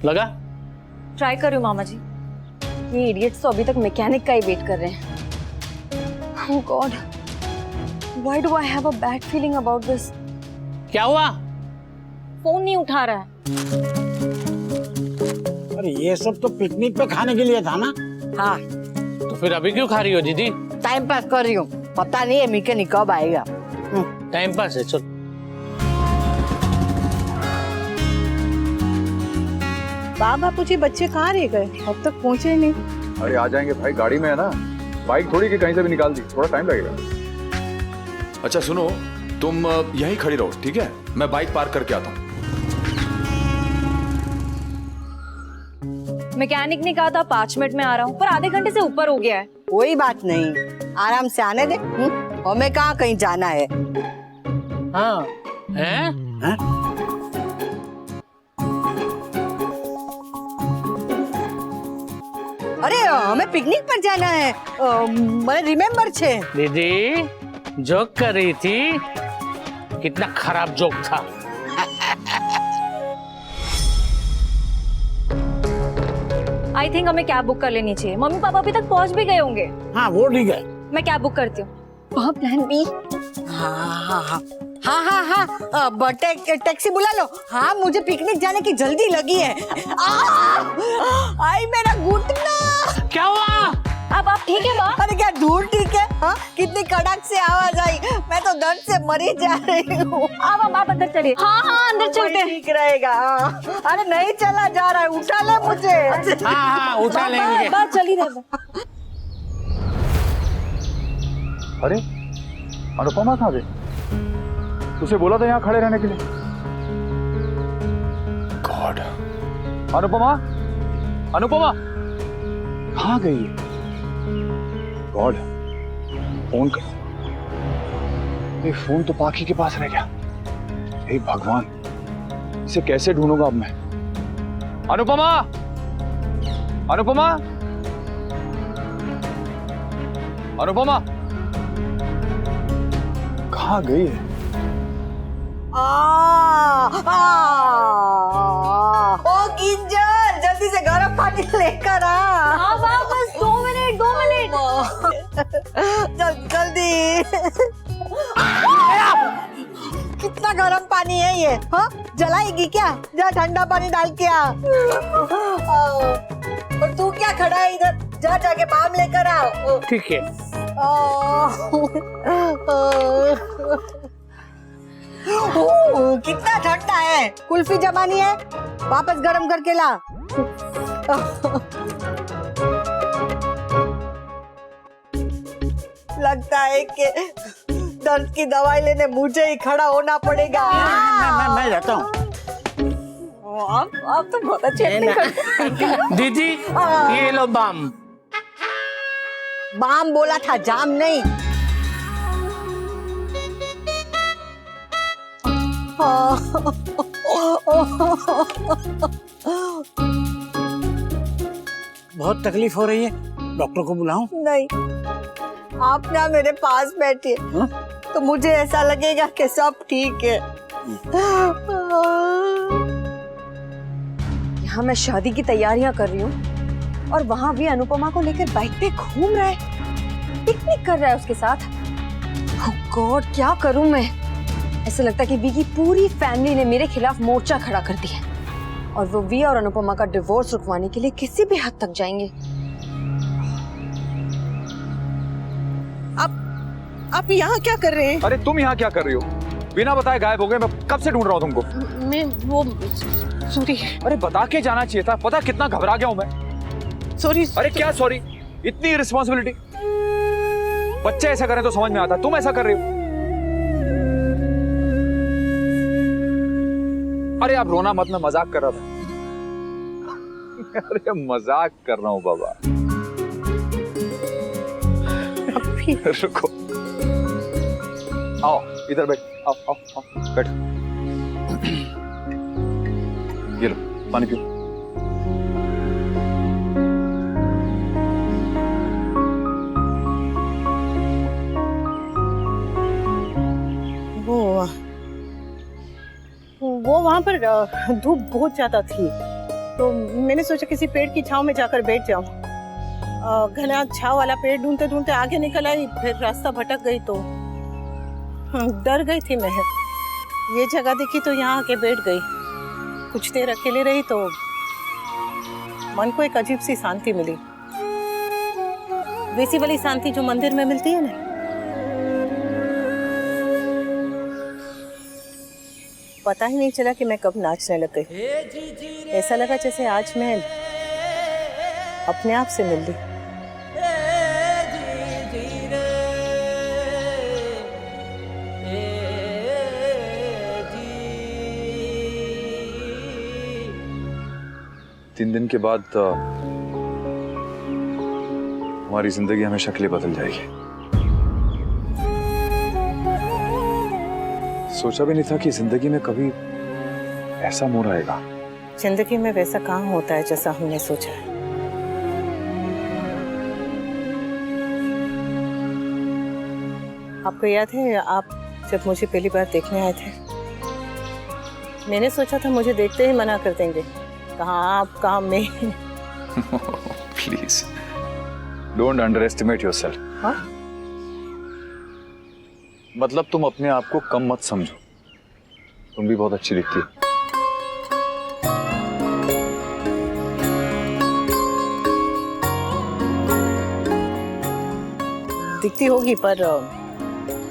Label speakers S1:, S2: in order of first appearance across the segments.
S1: लगा?
S2: ट्राई कर रही हूँ मामा जी। ये इडियट्स तो अभी तक मैकेनिक का ही वेट कर रहे हैं। Oh God, why do I have a bad feeling about this?
S1: क्या हुआ?
S2: फोन नहीं उठा रहा है।
S3: अरे ये सब तो पिकनिक पे खाने के लिए था ना।
S4: हाँ,
S1: तो फिर अभी क्यों खा रही हो दीदी?
S4: टाइम पास कर रही हूँ। पता नहीं है मैकेनिक कब आएगा।
S1: टाइम पास है, चल।
S5: बापूजी बच्चे कहाँ रह गए? अब तक पहुँचे ही नहीं।
S6: अरे आ जाएंगे भाई, गाड़ी में है ना। बाइक थोड़ी कि कहीं से भी निकाल दी, थोड़ा टाइम लगेगा।
S7: अच्छा सुनो, तुम यहीं खड़ी रहो, ठीक है? मैं बाइक पार्क करके आता हूँ।
S2: मैकेनिक ने कहा था 5 मिनट में आ रहा हूँ, पर आधे घंटे से ऊपर हो गया है।
S4: कोई बात नहीं, आराम से आने दे। हमें कहाँ कहीं जाना है।
S1: हाँ हैं?
S4: अरे हमें पिकनिक पर जाना है। मैं रिमेम्बर छे।
S1: दीदी जोक कर रही थी, कितना खराब जोक था।
S2: आई थिंक हमें कैब बुक कर लेनी चाहिए। मम्मी पापा अभी तक पहुंच भी गए होंगे।
S3: हाँ वो ठीक है।
S2: मैं कैब बुक करती हूँ। वहाँ प्लान बी।
S4: हाँ, टैक्सी बुला लो। हाँ, मुझे पिकनिक जाने की जल्दी लगी है। आई मेरा घुटना।
S1: क्या हुआ?
S2: अब आप ठीक है माँ?
S4: अरे क्या दूर ठीक है? हाँ, कितनी कड़क से आवाज आई। मैं तो दर्द से मरी जा रही हूँ।
S2: अब आप अंदर चलिए। हाँ अंदर चलते हैं।
S4: ठीक रहेगा। अरे नहीं चला जा रहा है, उठा ले मुझे।
S1: हाँ उठा लेंगे।
S2: बात चली रहा।
S6: अरे अनुपमा कहाँ गई? तुझे बोला था यहाँ खड़े रहने के लिए।
S7: गॉड,
S6: अनुपमा, अनुपमा कहाँ गई है? गॉड, फोन कर। ये फोन तो पाखी के पास रह गया। हे भगवान, इसे कैसे ढूंढूंगा अब मैं? अनुपमा, अनुपमा, अनुपमा कहाँ गई है?
S4: ओ किंजल, जल्दी से गर्म पानी लेकर आ।
S2: हाँ बस 2 मिनट 2 मिनट।
S4: जल्दी। कितना गर्म पानी है ये? हाँ, जलाएगी क्या? जा ठंडा पानी डाल के आ। और तू क्या खड़ा है इधर? जा जाके बाम लेकर आ।
S1: ठीक है।
S4: कितना ठंडा है। कुल्फी जमानी है, वापस गरम करके ला। लगता है कि दर्द की दवाई लेने मुझे ही खड़ा होना पड़ेगा।
S3: मैं जाता हूँ।
S4: आप तो बहुत अच्छे एक्टिंग करते हैं।
S1: दीदी ये लो बाम।
S4: बाम बोला था, जाम नहीं।
S3: बहुत तकलीफ हो रही है, डॉक्टर को बुलाऊं?
S4: नहीं, आप ना मेरे पास बैठिए तो मुझे ऐसा लगेगा कि सब ठीक है।
S2: यहाँ मैं शादी की तैयारियां कर रही हूँ और वहाँ भी अनुपमा को लेकर बाइक पे घूम रहा है, पिकनिक कर रहा है उसके साथ। ओह गॉड, क्या करूँ मैं? ऐसा लगता है कि वी की पूरी फैमिली ने मेरे खिलाफ मोर्चा खड़ा कर दिया और वो वी और अनुपमा का डिवोर्स रुकवाने के लिए किसी भी हद तक जाएंगे।
S5: आप यहाँ क्या कर रहे हैं?
S6: अरे तुम यहाँ क्या कर रही हो? बिना बताए गायब हो गए। मैं कब से ढूंढ रहा हूँ तुमको।
S5: मैं वो सॉरी।
S6: अरे बता के जाना चाहिए था। पता कितना घबरा गया हूँ मैं।
S5: सॉरी।
S6: अरे क्या सॉरी? इतनी रिस्पॉन्सिबिलिटी। बच्चे ऐसा करें तो समझ में आता, तुम ऐसा कर रही हो। अरे आप रोना मत, मैं मजाक कर रहा था। अरे मजाक कर रहा हूँ बाबा। रुको, आओ इधर बैठ। आओ आओ आओ बैठ। ये लो पानी पियो।
S5: वो वहाँ पर धूप बहुत ज्यादा थी, तो मैंने सोचा किसी पेड़ की छांव में जाकर बैठ जाऊं। घना छांव वाला पेड़ ढूंढते ढूंढते आगे निकल आई, फिर रास्ता भटक गई तो डर गई थी मैं। ये जगह देखी तो यहाँ आके बैठ गई। कुछ देर अकेले रही तो मन को एक अजीब सी शांति मिली, वैसी वाली शांति जो मंदिर में मिलती है ना। पता ही नहीं चला कि मैं कब नाचने लग गई। ऐसा लगा जैसे आज मैं अपने आप से मिल ली।
S6: तीन दिन के बाद हमारी जिंदगी हमेशा के लिए बदल जाएगी। सोचा भी नहीं था कि जिंदगी में कभी ऐसा मोड़ आएगा।
S5: जिंदगी में वैसा कहाँ होता है जैसा हमने सोचा है। आपको याद है आप जब मुझे पहली बार देखने आए थे, मैंने सोचा था मुझे देखते ही मना कर देंगे, कहाँ आप कहाँ मैं।
S6: Please don't under estimate yourself.
S5: हाँ?
S6: मतलब तुम अपने आप को कम मत समझो, तुम भी बहुत अच्छी दिखती हो।
S5: दिखती होगी पर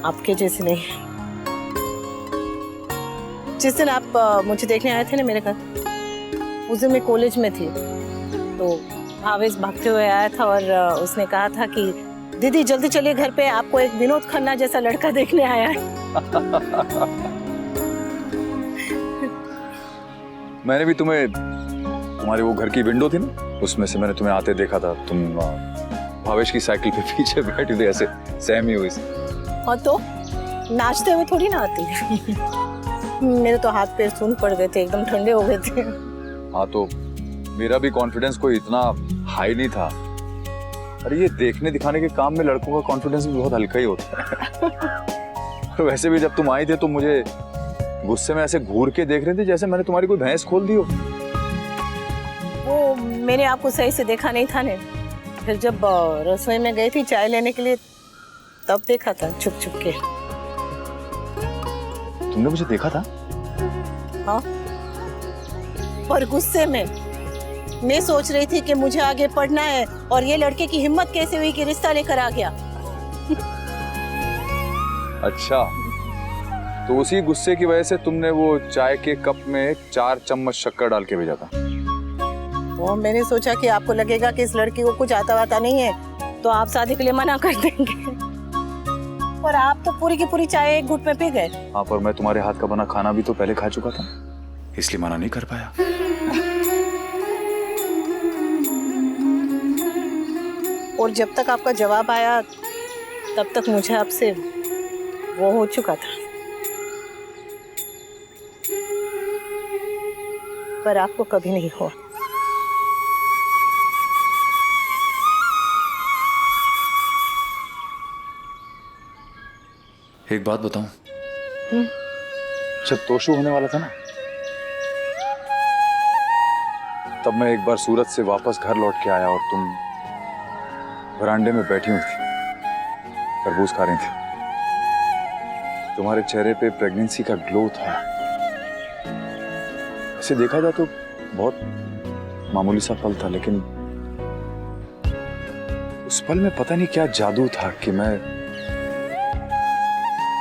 S5: आपके जैसे नहीं। जिस दिन आप मुझे देखने आए थे ना मेरे घर, उस दिन मैं कॉलेज में थी, तो भावेश भागते हुए आया था और उसने कहा था कि दीदी जल्दी चलिए घर पे, आपको एक विनोद खन्ना जैसा लड़का देखने आया है।
S6: मैंने भी तुम्हें, तुम्हारे वो घर की विंडो थी ना, उसमें से मैंने तुम्हें आते देखा था। तुम भावेश की साइकिल पे पीछे बैठी थी, ऐसे सहमी हुई सी।
S5: और तो नाचते हुए थोड़ी ना आती। मेरे तो हाथ पैर सून पड़ गए थे, एकदम ठंडे हो गए थे।
S6: हाँ तो मेरा भी कॉन्फिडेंस कोई इतना हाई नहीं था। अरे ये देखने दिखाने के काम में लड़कों का कॉन्फिडेंस भी बहुत हल्का ही होता है। और वैसे भी जब तुम आई थे तो मुझे गुस्से में ऐसे घूर के देख रहे थे जैसे मैंने तुम्हारी कोई भैंस खोल दी हो।
S5: वो मैंने आपको सही से देखा नहीं था ने, फिर जब रसोई में गई थी चाय लेने के लिए तब देखा था छुप छुप के।
S6: तुमने मुझे देखा था?
S5: हाँ, और गुस्से में मैं सोच रही थी कि मुझे आगे पढ़ना है और ये लड़के की हिम्मत कैसे हुई कि रिश्ता लेकर आ गया।
S6: अच्छा, तो उसी गुस्से की वजह से तुमने वो चाय के कप में 4 चम्मच शक्कर डाल के भेजा था।
S5: तो मैंने सोचा कि आपको लगेगा कि इस लड़की को कुछ आता वाता नहीं है तो आप शादी के लिए मना कर देंगे, पर आप तो पूरी की पूरी चाय एक घूंट में पी गए।
S6: हाँ, पर मैं तुम्हारे हाथ का बना खाना भी तो पहले खा चुका था,
S7: इसलिए मना नहीं कर पाया।
S5: और जब तक आपका जवाब आया तब तक मुझे आपसे वो हो चुका था, पर आपको कभी नहीं हुआ।
S7: एक बात बताऊं,
S6: जब तोशु होने वाला था ना, तब मैं एक बार सूरत से वापस घर लौट के आया और तुम बरामदे में बैठी हुई थी, तरबूज खा रही थी। तुम्हारे चेहरे पे प्रेगनेंसी का ग्लो था। ऐसे देखा जाए तो बहुत मामूली सा पल था, लेकिन उस पल में पता नहीं क्या जादू था कि मैं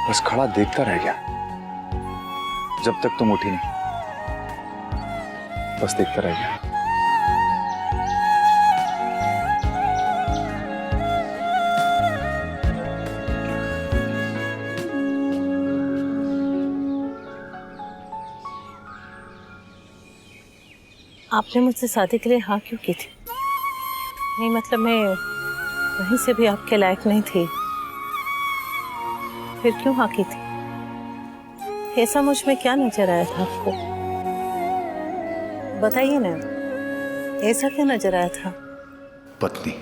S6: बस खड़ा देखता रह गया जब तक तुम उठी नहीं। बस देखता रह गया।
S5: आपने मुझसे शादी के लिए हाँ क्यों की थी? नहीं मतलब मैं कहीं से भी आपके लायक नहीं थी, फिर क्यों हाँ की थी? ऐसा मुझ में क्या नजर आया था आपको? बताइए ना, ऐसा क्या नजर आया था?
S7: पत्नी।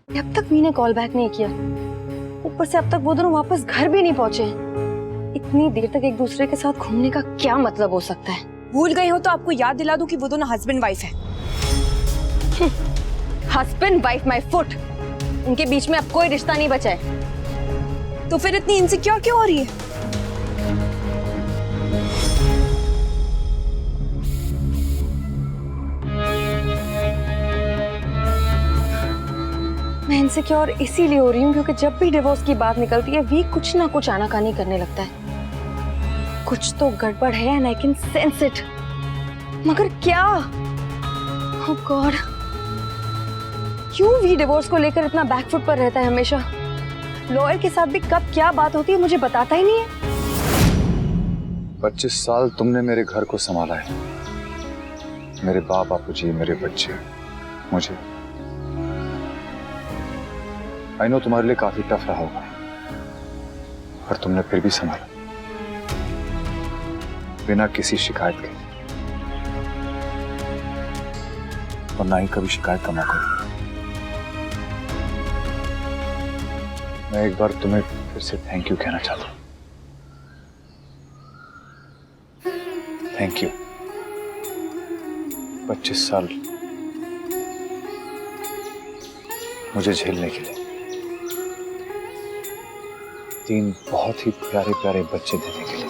S2: अब तक मीने कॉल बैक नहीं किया, ऊपर से अब तक वो दोनों वापस घर भी नहीं पहुंचे। इतनी देर तक एक दूसरे के साथ घूमने का क्या मतलब हो सकता है? भूल गई हो तो आपको याद दिला दूं कि वो दोनों हस्बैंड वाइफ है। Husband wife my foot. उनके बीच में अब कोई रिश्ता नहीं बचा है। तो फिर इतनी इनसिक्योर क्यों हो रही है? मैं इनसिक्योर इसीलिए हो रही हूँ क्योंकि जब भी डिवोर्स की बात निकलती है वी कुछ ना कुछ आनाकानी करने लगता है। कुछ तो गड़बड़ है and I can sense it. मगर क्या? ओह गॉड, क्यों वी डिवोर्स को लेकर इतना बैकफुट पर रहता है हमेशा? लॉयर के साथ भी कब क्या बात होती है मुझे बताता ही नहीं है।
S6: 25 साल तुमने मेरे घर को संभाला है, मेरे बाप बापूजी, मेरे बच्चे, मुझे। आई नो तुम्हारे लिए काफी टफ रहा होगा, पर तुमने फिर भी संभाला बिना किसी शिकायत के, और ना ही कभी शिकायत का मौका दिया। मैं एक बार तुम्हें फिर से थैंक यू कहना चाहता हूं। थैंक यू 25 साल मुझे झेलने के लिए, 3 बहुत ही प्यारे प्यारे बच्चे देने के लिए।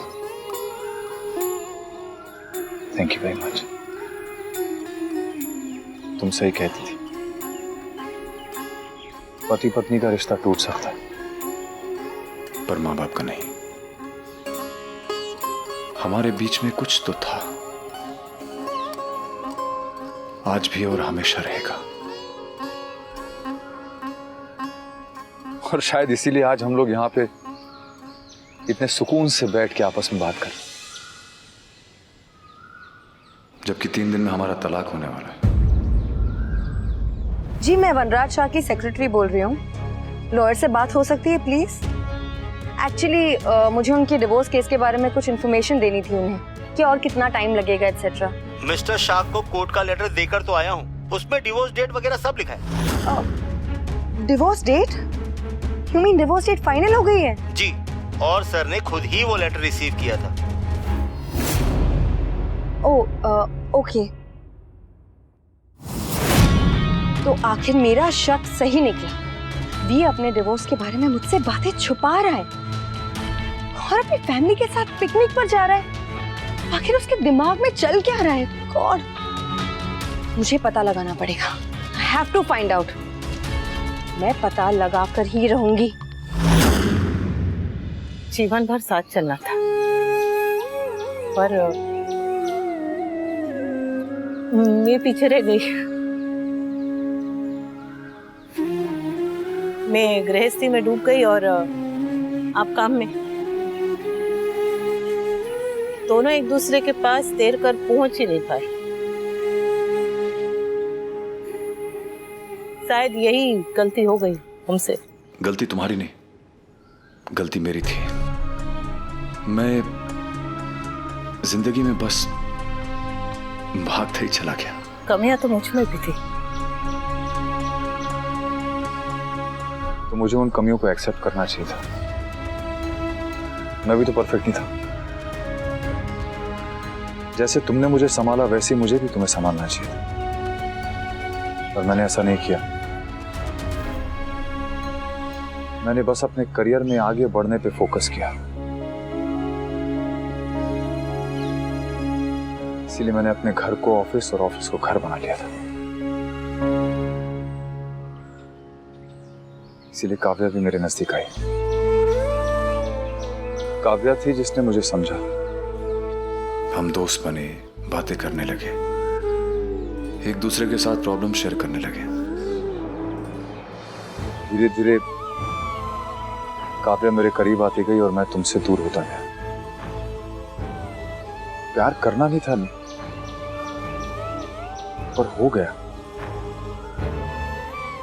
S6: Thank you very much. तुम सही कहती थी, पति पत्नी का रिश्ता टूट सकता है
S7: पर माँ बाप का नहीं। हमारे बीच में कुछ तो था, आज भी और हमेशा रहेगा।
S6: और शायद इसीलिए आज हम लोग यहाँ पे इतने सुकून से बैठ के आपस में बात कर,
S7: जबकि 3 दिन में हमारा तलाक होने वाला है।
S2: जी मैं वनराज शाह की सेक्रेटरी बोल रही हूँ। लॉयर से बात हो सकती है प्लीज? एक्चुअली मुझे उनके डिवोर्स केस के बारे में कुछ इन्फॉर्मेशन देनी थी उन्हें, कि और कितना टाइम लगेगा एटसेट्रा।
S8: मिस्टर शाह को कोर्ट का लेटर देकर तो आया हूँ, उसमें डिवोर्स डेट वगैरह सब लिखा है।
S2: Divorce date? You mean divorce date final हो गई है?
S8: जी, और सर ने खुद ही वो लेटर रिसीव किया था।
S2: ओके। तो आखिर मेरा शक सही निकला। वी अपने डिवोर्स के बारे में मुझसे बातें छुपा रहा है और अपनी फैमिली के साथ पिकनिक पर जा रहा है। आखिर उसके दिमाग में चल क्या रहा है? गॉड, मुझे पता लगाना पड़ेगा। I have to find out. मैं पता लगा कर ही रहूंगी।
S5: जीवन भर साथ चलना था, पर मैं पीछे रह गई। मैं गृहस्थी में डूब गई और आप काम में। दोनों एक दूसरे के पास तैर कर पहुंच ही नहीं पाए। शायद यही गलती हो गई हमसे।
S7: गलती तुम्हारी नहीं, गलती मेरी थी। मैं जिंदगी में बस भागता ही चला गया।
S5: कमियां तो मुझ में भी थी।
S6: तो मुझे उन कमियों को एक्सेप्ट करना चाहिए था। मैं भी तो परफेक्ट नहीं था। जैसे तुमने मुझे संभाला वैसे मुझे भी तुम्हें संभालना चाहिए था, पर मैंने ऐसा नहीं किया। मैंने बस अपने करियर में आगे बढ़ने पे फोकस किया। इसीलिए मैंने अपने घर को ऑफिस और ऑफिस को घर बना लिया था। इसीलिए काव्या भी मेरे नजदीक आई। काव्या थी जिसने मुझे समझा।
S7: हम दोस्त बने, बातें करने लगे, एक दूसरे के साथ प्रॉब्लम शेयर करने लगे।
S6: धीरे धीरे काव्या मेरे करीब आती गई और मैं तुमसे दूर होता गया। प्यार करना नहीं था, पर हो गया।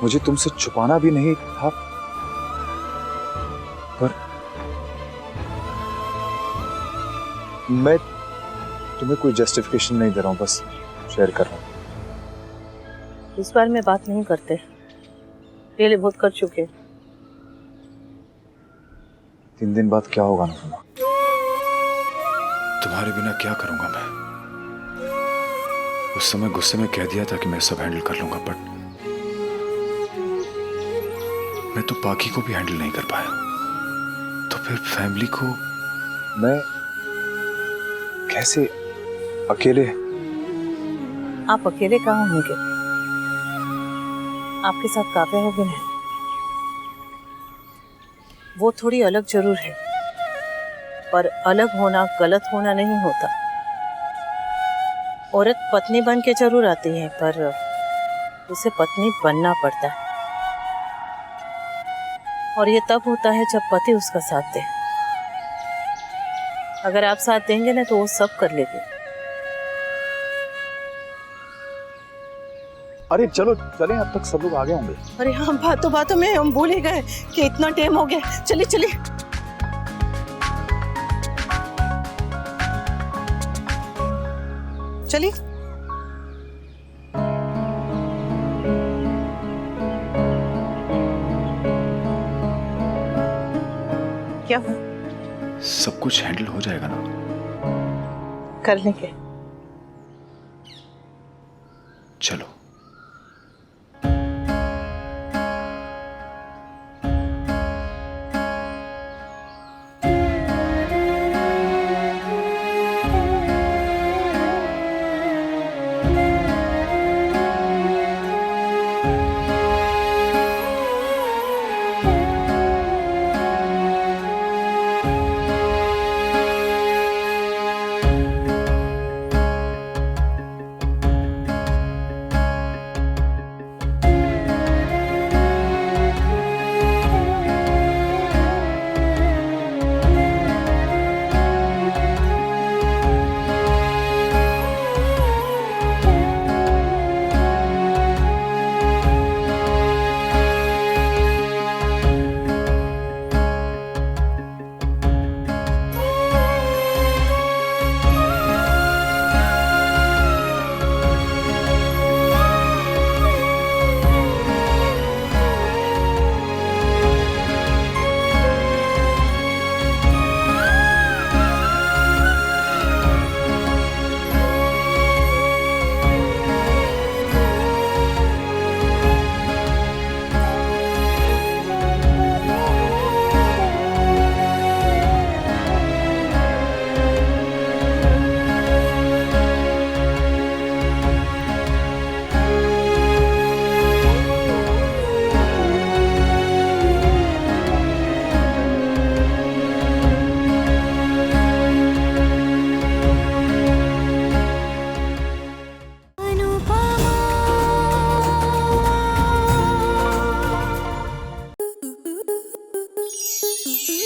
S6: मुझे तुमसे छुपाना भी नहीं था, पर मैं तुम्हें कोई जस्टिफिकेशन नहीं दे रहा हूं, बस शेयर कर रहा हूं।
S5: इस बार में बात नहीं करते, पहले बहुत कर चुके।
S6: 3 दिन बाद क्या होगा अनुपमा?
S7: तुम्हारे बिना क्या करूंगा मैं? उस समय गुस्से में कह दिया था कि मैं सब हैंडल कर लूंगा, बट मैं तो बाकी को भी हैंडल नहीं कर पाया। तो फिर फैमिली को
S6: मैं कैसे अकेले?
S5: आप अकेले कहाँ होंगे? आपके साथ काव्या होगी ना, वो थोड़ी अलग जरूर है, पर अलग होना गलत होना नहीं होता। औरत पत्नी बन के जरूर आती है, पर उसे पत्नी बनना पड़ता है, और ये तब होता है जब पति उसका साथ दे। अगर आप साथ देंगे ना तो वो सब कर लेगी।
S6: अरे चलो चलें, अब तक सब लोग आ गए होंगे।
S5: अरे हम बातों बातों में हम भूल ही गए कि इतना टाइम हो गया। चलिए चलिए। चलिए। क्या
S7: सब कुछ हैंडल हो जाएगा ना?
S5: कर लेंगे।
S7: चलो।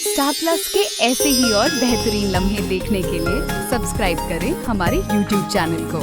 S9: स्टार प्लस के ऐसे ही और बेहतरीन लम्हे देखने के लिए सब्सक्राइब करें हमारे YouTube चैनल को।